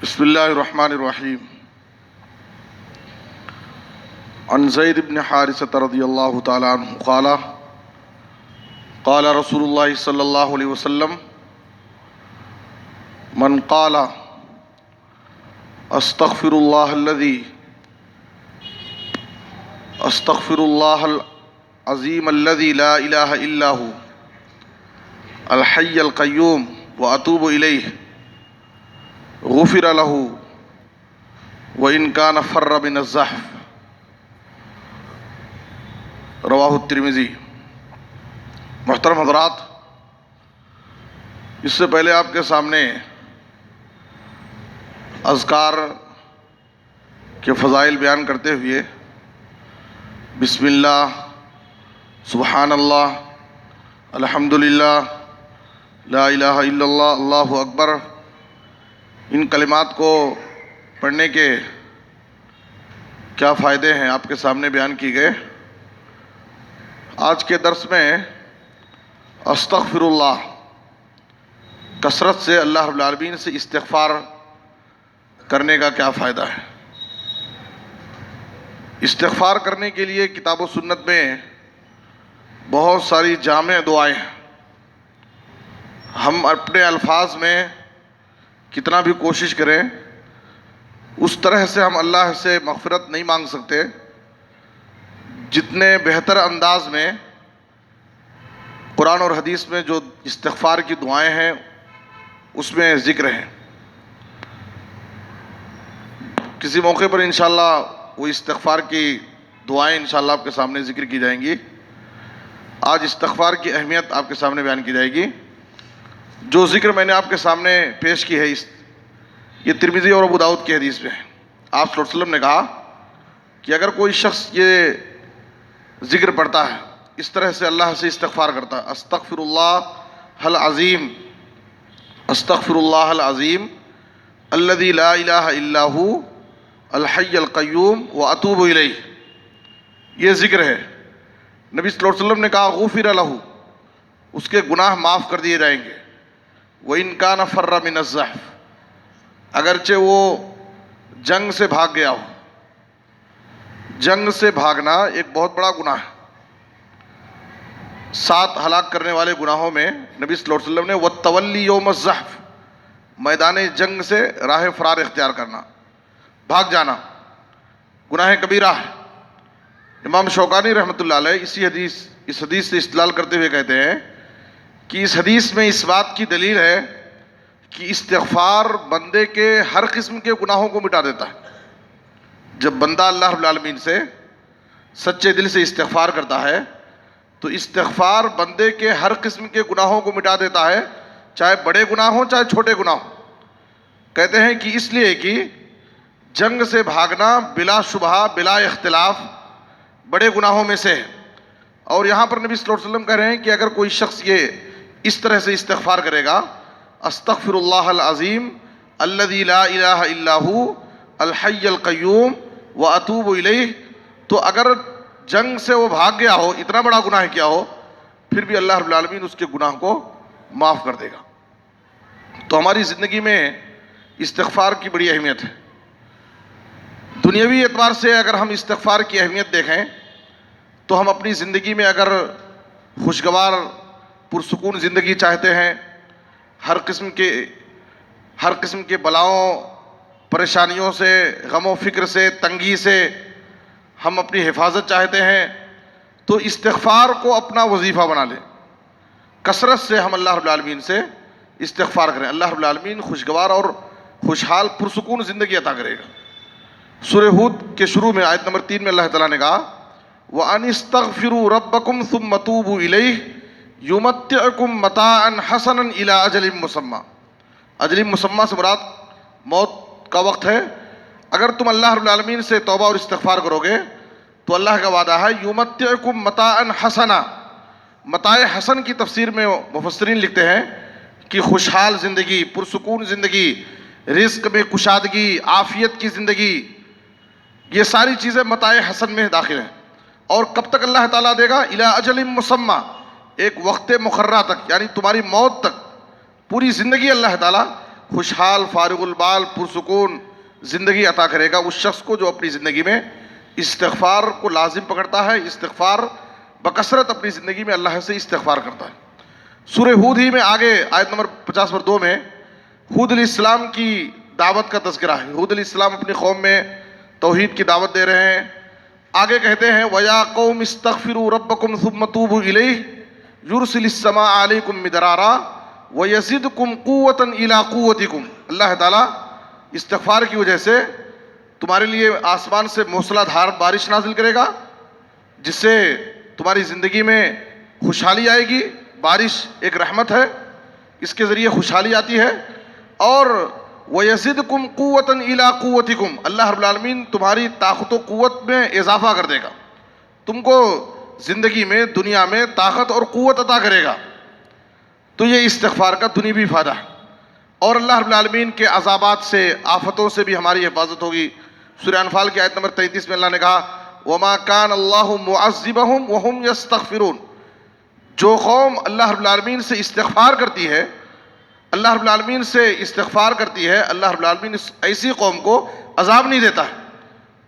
بسم اللہ الرحمن الرحیم. عن زید بن حارثة رضی اللہ تعالی عنہ قال قال رسول اللہ صلی اللہ علیہ وسلم من قال استغفر اللہ العظیم الذی لا الہ الا هو الحی القیوم واتوب الیہ غفر له وإن كان فر من الزحف رواہ الترمذی. محترم حضرات، اس سے پہلے آپ کے سامنے اذکار کے فضائل بیان کرتے ہوئے بسم اللہ، سبحان اللہ، الحمدللہ، لا الہ الا اللہ، اللہ اکبر، ان کلمات کو پڑھنے کے کیا فائدے ہیں آپ کے سامنے بیان کی گئے. آج کے درس میں استغفر اللہ، کثرت سے اللہ رب العالمین سے استغفار کرنے کا کیا فائدہ ہے. استغفار کرنے کے لیے کتاب و سنت میں بہت ساری جامع دعائیں ہیں. ہم اپنے الفاظ میں کتنا بھی کوشش کریں اس طرح سے ہم اللہ سے مغفرت نہیں مانگ سکتے جتنے بہتر انداز میں قرآن اور حدیث میں جو استغفار کی دعائیں ہیں اس میں ذکر ہیں. کسی موقع پر انشاءاللہ وہ استغفار کی دعائیں انشاءاللہ آپ کے سامنے ذکر کی جائیں گی. آج استغفار کی اہمیت آپ کے سامنے بیان کی جائے گی. جو ذکر میں نے آپ کے سامنے پیش کی ہے یہ ترمذی اور ابو داؤد کی حدیث میں ہے. آپ صلی اللہ علیہ وسلم نے کہا کہ اگر کوئی شخص یہ ذکر پڑھتا ہے، اس طرح سے اللہ سے استغفار کرتا ہے، استغفر اللہ العظیم، استغفر اللہ العظیم الذی لا الہ الا هو الحی القیوم واتوب الیہ، یہ ذکر ہے. نبی صلی اللہ علیہ وسلم نے کہا غفر لہ، اس کے گناہ معاف کر دیے جائیں گے. وَإِن كَانَ فَرَّ مِنَ الزَّحْفِ، اگرچہ وہ جنگ سے بھاگ گیا ہو. جنگ سے بھاگنا ایک بہت بڑا گناہ ہے. 7 ہلاک کرنے والے گناہوں میں نبی صلی اللہ علیہ وسلم نے وَالتَّوَلِّ يَوْمَ الزَّحْفِ، میدان جنگ سے راہ فرار اختیار کرنا، بھاگ جانا، گناہ کبیرہ ہے. امام شوکانی رحمۃ اللہ علیہ اس حدیث سے استدلال کرتے ہوئے کہتے ہیں کہ اس حدیث میں اس بات کی دلیل ہے کہ استغفار بندے کے ہر قسم کے گناہوں کو مٹا دیتا ہے. جب بندہ اللہ رب العالمین سے سچے دل سے استغفار کرتا ہے تو استغفار بندے کے ہر قسم کے گناہوں کو مٹا دیتا ہے، چاہے بڑے گناہ ہوں چاہے چھوٹے گناہ ہوں. کہتے ہیں کہ اس لیے کہ جنگ سے بھاگنا بلا شبہ بلا اختلاف بڑے گناہوں میں سے ہے. اور یہاں پر نبی صلی اللہ علیہ وسلم کہہ رہے ہیں کہ اگر کوئی شخص یہ اس طرح سے استغفار کرے گا، استغفر اللہ العظیم الذی لا الہ الا هو الحی القیوم واتوب الیہ، تو اگر جنگ سے وہ بھاگ گیا ہو، اتنا بڑا گناہ کیا ہو، پھر بھی اللہ رب العالمین اس کے گناہ کو معاف کر دے گا. تو ہماری زندگی میں استغفار کی بڑی اہمیت ہے. دنیاوی اعتبار سے اگر ہم استغفار کی اہمیت دیکھیں تو ہم اپنی زندگی میں اگر خوشگوار پرسکون زندگی چاہتے ہیں، ہر قسم کے بلاؤں پریشانیوں سے، غم و فکر سے، تنگی سے ہم اپنی حفاظت چاہتے ہیں، تو استغفار کو اپنا وظیفہ بنا لیں. کثرت سے ہم اللہ رب العالمین سے استغفار کریں. اللہ رب العالمین خوشگوار اور خوشحال پرسکون زندگی عطا کرے گا. سورہ ہود کے شروع میں آیت نمبر 3 میں اللہ تعالیٰ نے کہا وَأَنِ اسْتَغْفِرُوا رَبَّكُمْ ثُمَّ تُوبُوا إِلَيْهِ يُمَتِّعْكُمْ مَتَاعًا حَسَنًا إِلَىٰ أَجَلٍ مُّسَمًّى. اجل مسمى سے مراد موت کا وقت ہے. اگر تم اللہ رب العالمین سے توبہ اور استغفار کرو گے تو اللہ کا وعدہ ہے یُمَتِّعْكُمْ مَتَاعًا حَسَنًا. متاع حسن کی تفسیر میں مفسرین لکھتے ہیں کہ خوشحال زندگی، پرسکون زندگی، رزق میں کشادگی، عافیت کی زندگی، یہ ساری چیزیں متاع حسن میں داخل ہیں. اور کب تک اللہ تعالیٰ دے گا؟ الی اجل مسمى، ایک وقت مقررہ تک، یعنی تمہاری موت تک. پوری زندگی اللہ تعالیٰ خوشحال فارغ البال پرسکون زندگی عطا کرے گا اس شخص کو جو اپنی زندگی میں استغفار کو لازم پکڑتا ہے، استغفار بکثرت اپنی زندگی میں اللہ سے استغفار کرتا ہے۔ سورہ ہود ہی میں آگے آیت نمبر 50 میں ہود علیہ السلام کی دعوت کا تذکرہ ہے۔ ہود علیہ السلام اپنی قوم میں توحید کی دعوت دے رہے ہیں۔ آگے کہتے ہیں وَيَا قَوْمِ اسْتَغْفِرُوا رَبَّكُمْ ثُمَّ تُوبُوا إِلَيْهِ يُرْسِلِ السَّمَاءَ عَلَيْكُمْ مِدْرَارًا وَيَزِدْكُمْ قُوَّةً إِلَىٰ قُوَّتِكُمْ۔ اللہ تعالیٰ استغفار کی وجہ سے تمہارے لیے آسمان سے موسلا دھار بارش نازل کرے گا، جس سے تمہاری زندگی میں خوشحالی آئے گی۔ بارش ایک رحمت ہے، اس کے ذریعے خوشحالی آتی ہے۔ اور وَيَزِدْكُمْ قُوَّةً إِلَىٰ قُوَّتِكُمْ، اللہ رب العالمین تمہاری طاقت و قوت میں اضافہ کر دے گا، تم کو زندگی میں دنیا میں طاقت اور قوت عطا کرے گا۔ تو یہ استغفار کا دنیوی فائدہ ہے۔ اور اللہ رب العالمین کے عذابات سے، آفتوں سے بھی ہماری حفاظت ہوگی۔ سورہ انفال کی آیت نمبر 33 میں اللہ نے کہا وَمَا كَانَ اللَّهُ مُعَذِّبَهُمْ وَهُمْ يَسْتَغْفِرُونَ۔ جو قوم اللہ رب العالمین سے استغفار کرتی ہے، اللہ رب العالمین سے استغفار کرتی ہے، اللہ رب العالمین ایسی قوم کو عذاب نہیں دیتا ہے۔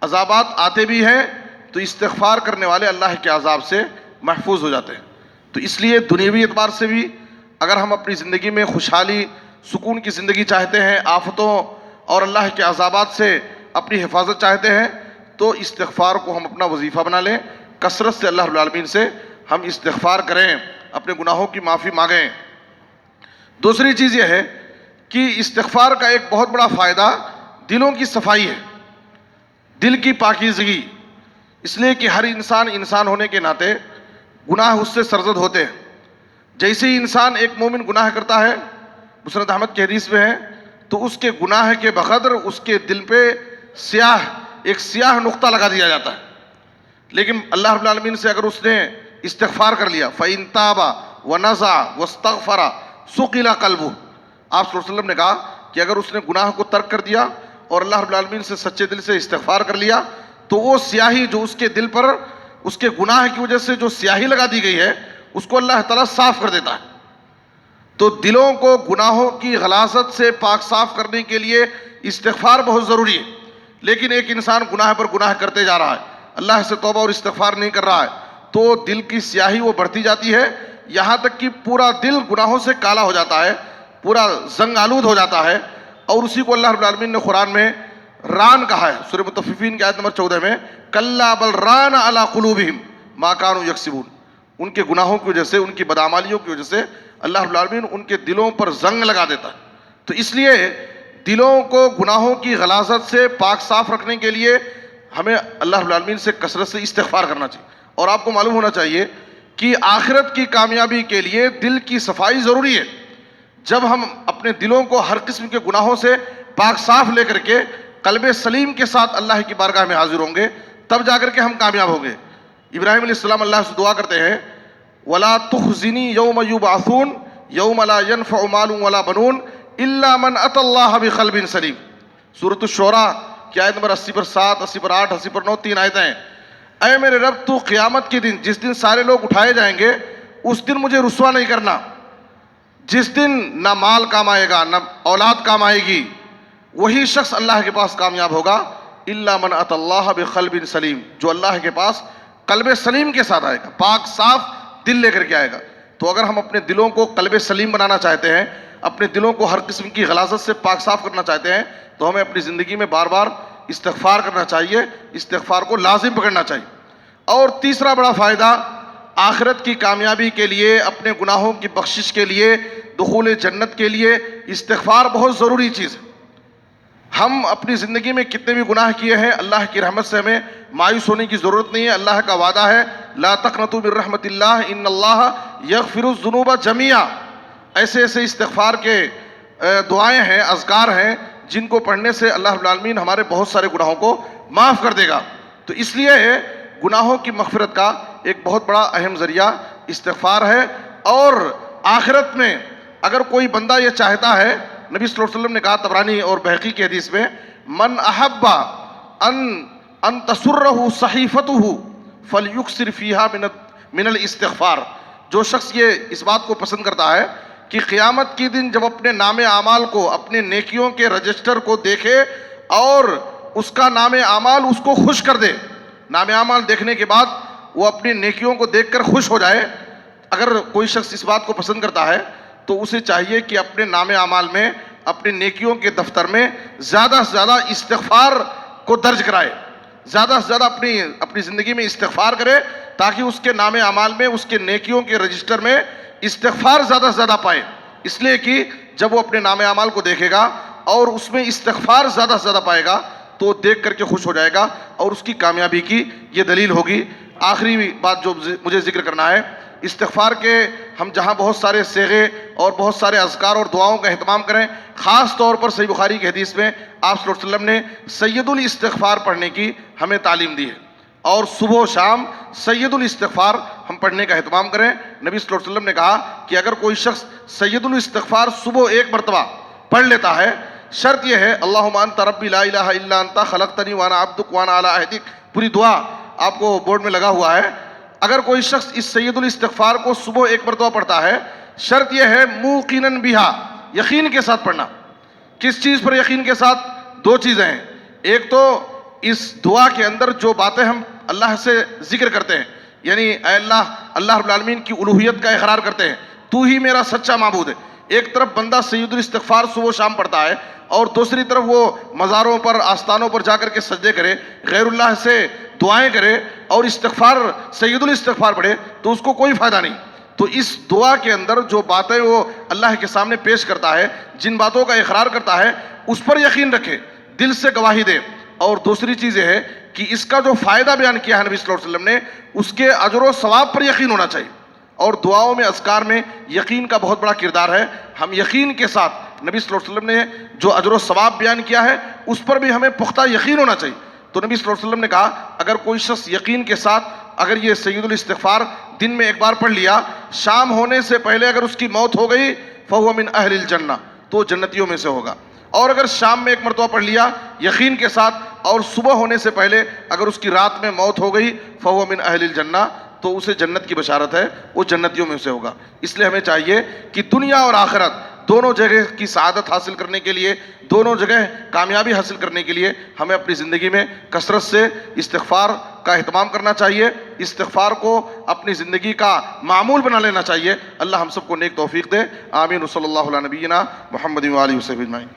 عذابات آتے بھی ہیں تو استغفار کرنے والے اللہ کے عذاب سے محفوظ ہو جاتے ہیں۔ تو اس لیے دنیوی اعتبار سے بھی اگر ہم اپنی زندگی میں خوشحالی سکون کی زندگی چاہتے ہیں، آفتوں اور اللہ کے عذابات سے اپنی حفاظت چاہتے ہیں، تو استغفار کو ہم اپنا وظیفہ بنا لیں۔ کثرت سے اللہ رب العالمین سے ہم استغفار کریں، اپنے گناہوں کی معافی مانگیں۔ دوسری چیز یہ ہے کہ استغفار کا ایک بہت بڑا فائدہ دلوں کی صفائی ہے، دل کی پاکیزگی۔ اس لیے کہ ہر انسان ہونے کے ناطے گناہ اس سے سرزد ہوتے ہیں۔ جیسے ہی انسان ایک مومن گناہ کرتا ہے، مسند احمد کی حدیث میں ہے، تو اس کے گناہ کے بقدر اس کے دل پہ ایک سیاہ نقطہ لگا دیا جاتا ہے۔ لیکن اللہ رب العالمین سے اگر اس نے استغفار کر لیا فَإِن تَابَ وَنَزَعَ وَاسْتَغْفَرَ سُقِلَ قَلْبُهُ، آپ صلی اللہ علیہ وسلم نے کہا کہ اگر اس نے گناہ کو ترک کر دیا اور اللہ رب العالمین سے سچے دل سے استغفار کر لیا، تو وہ سیاہی جو اس کے دل پر اس کے گناہ کی وجہ سے جو سیاہی لگا دی گئی ہے، اس کو اللہ تعالیٰ صاف کر دیتا ہے۔ تو دلوں کو گناہوں کی غلاظت سے پاک صاف کرنے کے لیے استغفار بہت ضروری ہے۔ لیکن ایک انسان گناہ پر گناہ کرتے جا رہا ہے، اللہ سے توبہ اور استغفار نہیں کر رہا ہے، تو دل کی سیاہی وہ بڑھتی جاتی ہے، یہاں تک کہ پورا دل گناہوں سے کالا ہو جاتا ہے، پورا زنگ آلود ہو جاتا ہے۔ اور اسی کو اللہ رب العالمین نے قرآن میں ران کہا ہے، سورہ مطففین کی آیت نمبر 14 میں کَلَّا بَلْ رَانَ عَلَىٰ قُلُوبِهِمْ مَا كَانُوا يَكْسِبُونَ۔ ان کے گناہوں کی وجہ سے، ان کی بدعمالیوں کی وجہ سے اللہ رب العالمین ان کے دلوں پر زنگ لگا دیتا ہے۔ تو اس لیے دلوں کو گناہوں کی غلاظت سے پاک صاف رکھنے کے لیے ہمیں اللہ رب العالمین سے کثرت سے استغفار کرنا چاہیے۔ اور آپ کو معلوم ہونا چاہیے کہ آخرت کی کامیابی کے لیے دل کی صفائی ضروری ہے۔ جب ہم اپنے دلوں کو ہر قسم کے گناہوں سے پاک صاف لے کر کے قلب سلیم کے ساتھ اللہ کی بارگاہ میں حاضر ہوں گے، تب جا کر کے ہم کامیاب ہوں گے۔ ابراہیم علیہ السلام اللہ سے دعا کرتے ہیں وَلَا تُخْزِنِي يَوْمَ يُبْعَثُونَ يَوْمَ لَا يَنْفَعُ مَالٌ وَلَا بَنُونَ إِلَّا مَنْ أَتَى اللَّهَ بِقَلْبٍ سَلِيمٍ۔ سورۃ الشعراء کی آیت نمبر 80 پر 7، 80 پر 8، 80 پر 9، 3 آیتیں ہیں۔ اے میرے رب، تو قیامت کے دن، جس دن سارے لوگ اٹھائے جائیں گے، اس دن مجھے رسوا نہیں کرنا۔ جس دن نہ مال کام آئے گا، نہ اولاد کام آئے گی، وہی شخص اللہ کے پاس کامیاب ہوگا۔ إِلَّا مَنْ أَتَى اللَّهَ بِقَلْبٍ سَلِيمٍ، جو اللہ کے پاس قلب سلیم کے ساتھ آئے گا، پاک صاف دل لے کر کے آئے گا۔ تو اگر ہم اپنے دلوں کو قلب سلیم بنانا چاہتے ہیں، اپنے دلوں کو ہر قسم کی غلاظت سے پاک صاف کرنا چاہتے ہیں، تو ہمیں اپنی زندگی میں بار بار استغفار کرنا چاہیے، استغفار کو لازم پکڑنا چاہیے۔ اور تیسرا بڑا فائدہ آخرت کی کامیابی کے لیے، اپنے گناہوں کی بخشش کے لیے، دخول جنت کے لیے استغفار بہت ضروری چیز ہے۔ ہم اپنی زندگی میں کتنے بھی گناہ کیے ہیں، اللہ کی رحمت سے ہمیں مایوس ہونے کی ضرورت نہیں ہے۔ اللہ کا وعدہ ہے لا تقنطوا من رحمت اللہ ان اللہ یغفر الذنوب جميعا۔ ایسے ایسے استغفار کے دعائیں ہیں، اذکار ہیں، جن کو پڑھنے سے اللہ رب العالمین ہمارے بہت سارے گناہوں کو معاف کر دے گا۔ تو اس لیے گناہوں کی مغفرت کا ایک بہت بڑا اہم ذریعہ استغفار ہے۔ اور آخرت میں اگر کوئی بندہ یہ چاہتا ہے، نبی صلی اللہ علیہ وسلم نے کہا طبرانی اور بہقی کی حدیث میں من احب ان تسرہ صحیفتہ فلیکثر فیہا من الاستغفار، جو شخص یہ اس بات کو پسند کرتا ہے کہ قیامت کی دن جب اپنے نام اعمال کو، اپنے نیکیوں کے رجسٹر کو دیکھے اور اس کا نام اعمال اس کو خوش کر دے، نام اعمال دیکھنے کے بعد وہ اپنی نیکیوں کو دیکھ کر خوش ہو جائے. اگر کوئی شخص اس بات کو پسند کرتا ہے تو اسے چاہیے کہ اپنے نام اعمال میں، اپنے نیکیوں کے دفتر میں زیادہ سے زیادہ استغفار کو درج کرائے، زیادہ سے زیادہ اپنی زندگی میں استغفار کرے، تاکہ اس کے نام اعمال میں، اس کے نیکیوں کے رجسٹر میں استغفار زیادہ سے زیادہ پائے. اس لیے کہ جب وہ اپنے نام اعمال کو دیکھے گا اور اس میں استغفار زیادہ سے زیادہ پائے گا تو دیکھ کر کے خوش ہو جائے گا اور اس کی کامیابی کی یہ دلیل ہوگی. آخری بات جو مجھے ذکر کرنا ہے، استغفار کے ہم جہاں بہت سارے صیغے اور بہت سارے اذکار اور دعاؤں کا اہتمام کریں، خاص طور پر صحیح بخاری کی حدیث میں آپ صلی اللہ علیہ وسلم نے سید الاستغفار پڑھنے کی ہمیں تعلیم دی ہے، اور صبح و شام سید الاستغفار ہم پڑھنے کا اہتمام کریں. نبی صلی اللہ علیہ وسلم نے کہا کہ اگر کوئی شخص سید الاستغفار صبح ایک مرتبہ پڑھ لیتا ہے، شرط یہ ہے اللہم انت ربی لا الہ الا انت خلقتنی وانا عبدک وانا علی عہدک، پوری دعا آپ کو بورڈ میں لگا ہوا ہے. اگر کوئی شخص اس سید الاستغفار کو صبح ایک مرتبہ پڑھتا ہے، شرط یہ ہے موقناً بہا، یقین کے ساتھ پڑھنا. کس چیز پر یقین کے ساتھ؟ دو چیزیں ہیں. ایک تو اس دعا کے اندر جو باتیں ہم اللہ سے ذکر کرتے ہیں، یعنی اے اللہ، اللہ رب العالمین کی الوہیت کا اقرار کرتے ہیں، تو ہی میرا سچا معبود ہے. ایک طرف بندہ سید الاستغفار صبح و شام پڑھتا ہے اور دوسری طرف وہ مزاروں پر، آستانوں پر جا کر کے سجدے کرے، غیر اللہ سے دعائیں کرے اور استغفار، سید الاستغفار پڑھے، تو اس کو کوئی فائدہ نہیں. تو اس دعا کے اندر جو باتیں وہ اللہ کے سامنے پیش کرتا ہے، جن باتوں کا اقرار کرتا ہے، اس پر یقین رکھے، دل سے گواہی دے. اور دوسری چیز یہ ہے کہ اس کا جو فائدہ بیان کیا ہے نبی صلی اللہ علیہ وسلم نے، اس کے اجر و ثواب پر یقین ہونا چاہیے. اور دعاؤں میں، اذکار میں یقین کا بہت بڑا کردار ہے. ہم یقین کے ساتھ نبی صلی اللہ علیہ وسلم نے جو اجر و ثواب بیان کیا ہے اس پر بھی ہمیں پختہ یقین ہونا چاہیے. تو نبی صلی اللہ علیہ وسلم نے کہا اگر کوئی شخص یقین کے ساتھ اگر یہ سید الاستغفار دن میں ایک بار پڑھ لیا، شام ہونے سے پہلے اگر اس کی موت ہو گئی فہو من اہل الجنہ، تو جنتیوں میں سے ہوگا. اور اگر شام میں ایک مرتبہ پڑھ لیا یقین کے ساتھ اور صبح ہونے سے پہلے اگر اس کی رات میں موت ہو گئی فہو من اہل الجنہ، تو اسے جنت کی بشارت ہے، وہ جنتیوں میں سے ہوگا. اس لیے ہمیں چاہیے کہ دنیا اور آخرت دونوں جگہ کی سعادت حاصل کرنے کے لیے، دونوں جگہ کامیابی حاصل کرنے کے لیے ہمیں اپنی زندگی میں کثرت سے استغفار کا اہتمام کرنا چاہیے، استغفار کو اپنی زندگی کا معمول بنا لینا چاہیے. اللہ ہم سب کو نیک توفیق دے. آمین. صلی اللہ علیہ نبینا محمد و آلہ وصحبہ اجمعین.